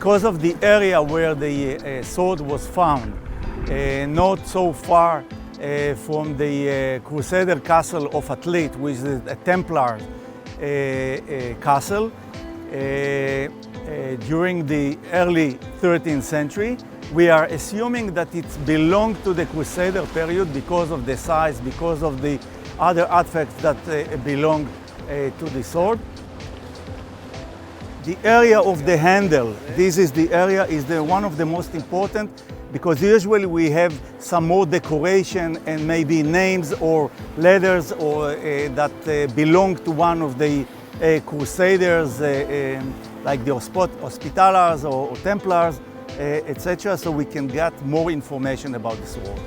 because of the area where the sword was found, not so far from the Crusader castle of Atlit, which is a Templar castle, during the early 13th century. We are assuming that it belonged to the Crusader period because of the size, because of the other artifacts that belong to the sword. The area of the handle, this is the area, is one of the most important, because usually we have some more decoration and maybe names or letters or that belong to one of the Crusaders, like the Hospitallers or Templars, etc. So we can get more information about the sword.